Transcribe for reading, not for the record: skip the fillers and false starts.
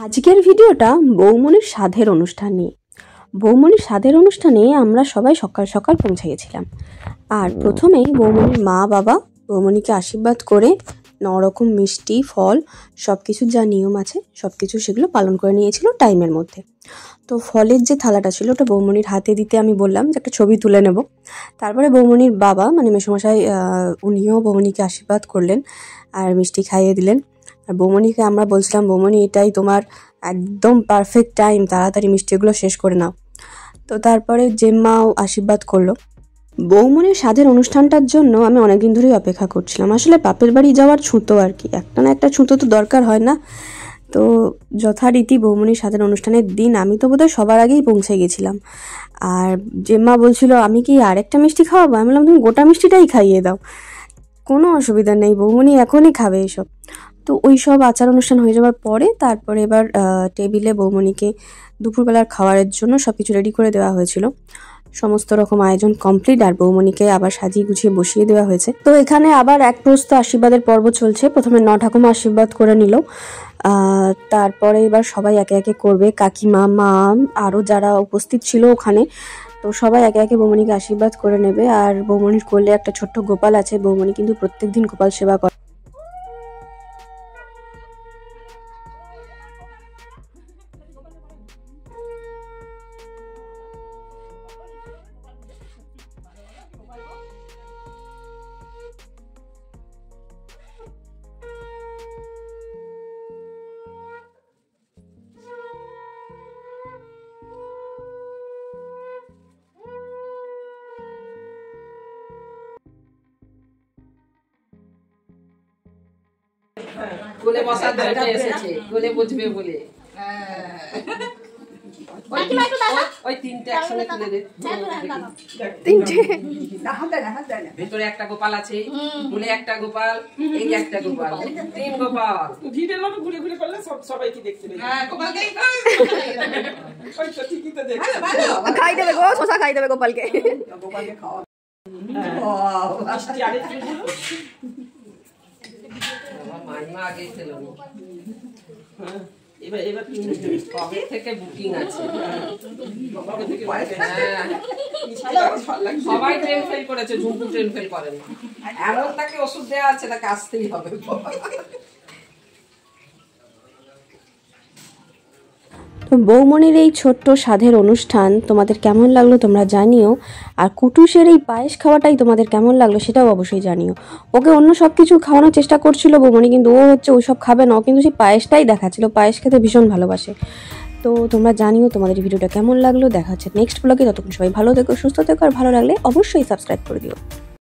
আজকের ভিডিওটা বৌমনির সাধের অনুষ্ঠান নিয়ে। বৌমনির সাধের অনুষ্ঠানে আমরা সবাই সকাল সকাল পৌঁছে গেছিলাম। আর প্রথমেই বৌমনির মা বাবা বৌমনিকে আশীর্বাদ করে 9 রকম মিষ্টি ফল সব কিছুর যা নিয়ম আছে সব কিছু সেগুলো পালন করে নিয়েছিল টাইমের মধ্যে। তো ফলের যে থালাটা ছিল ওটা বৌমনির হাতে দিতে আমি বললাম যে একটা ছবি তুলে নেব। তারপরে বৌমনির বাবা মানে মেসোমশাই উনিও বৌমনিকে আশীর্বাদ করলেন আর মিষ্টি খাইয়ে দিলেন। আর বৌমনিকে আমরা বলছিলাম, বৌমনি এটাই তোমার একদম পারফেক্ট টাইম, তাড়াতাড়ি মিষ্টিগুলো শেষ করে নাও। তো তারপরে জেম্মাও আশীর্বাদ করলো। বৌমনির সাধের অনুষ্ঠানটার জন্য আমি অনেকদিন ধরেই অপেক্ষা করছিলাম। আসলে বাপের বাড়ি যাওয়ার ছুতো আর কি, একটা না একটা ছুতো তো দরকার হয় না। তো যথারীতি বৌমনির সাধের অনুষ্ঠানের দিন আমি তো বোধহয় সবার আগেই পৌঁছে গেছিলাম। আর জেম্মা বলছিল আমি কি আরেকটা মিষ্টি খাওয়াবো? আমি বললাম তুমি গোটা মিষ্টিটাই খাইয়ে দাও, কোনো অসুবিধা নেই, বৌমনি এখনই খাবে এইসব। তো ওই সব আচার অনুষ্ঠান হয়ে যাওয়ার পরে তারপরে এবার টেবিলে বৌমনিকে দুপুরবেলার খাবারের জন্য সব কিছু রেডি করে দেওয়া হয়েছিল। সমস্ত রকম আয়োজন কমপ্লিট আর বৌমনিকে আবার সাজিয়ে গুছিয়ে বসিয়ে দেওয়া হয়েছে। তো এখানে আবার এক প্রস্ত আশীর্বাদের পর্ব চলছে। প্রথমে 9 ঠাকুমা আশীর্বাদ করে নিল, তারপরে এবার সবাই একে একে করবে। কাকিমা, মা, আরও যারা উপস্থিত ছিল ওখানে, তো সবাই একে একে বৌমনিকে আশীর্বাদ করে নেবে। আর বৌমনির কোলে একটা ছোট্ট গোপাল আছে, বৌমনি কিন্তু প্রত্যেকদিন গোপাল সেবা করে। কোলে বসার দরকার এসেছে, কোলে বুঝবে বলে। ওই তিনটে একসঙ্গে তুলে দে। তিনটে ভেতরে একটা গোপাল আছে, কোলে একটা গোপাল, এই একটা গোপাল, 3 গোপাল। ভিড়ের মতো ঘুরে ঘুরে করলে সবাইকে দেখতে দেবে। হ্যাঁ, গোপালকেই তো। ওই তো ঠিকই তো দেখছি। খাই দেবে গো, শশা খাই দেবে গোপালকে। গোপালকে খাওয়া। মিষ্টি আরেকটু দিল। আমার মাইমা আগেই ছিল। এবার কবে থেকে বুকিং আছে? সবাই ট্রেন ফেল করেছে, ঝুমকু ট্রেন ফেল করেন না। এমন তাকে ওষুধ দেওয়া আছে, তাকে আসতেই হবে। তো বৌমনির এই ছোট্ট সাধের অনুষ্ঠান তোমাদের কেমন লাগলো তোমরা জানিও। আর কুটুসের এই পায়েস খাওয়াটাই তোমাদের কেমন লাগলো সেটাও অবশ্যই জানিও। ওকে অন্য সব কিছু খাওয়ানোর চেষ্টা করছিল বৌমনি, কিন্তু ও হচ্ছে ওইসব খাবে না, কিন্তু সেই পায়েসটাই দেখাচ্ছিল। পায়েস খেতে ভীষণ ভালোবাসে। তো তোমরা জানিও তোমাদের এই ভিডিওটা কেমন লাগলো। দেখা হচ্ছে নেক্সট ব্লগে। ততক্ষণ সবাই ভালো থেকো, সুস্থ থেকো, আর ভালো লাগলে অবশ্যই সাবস্ক্রাইব করে দিও।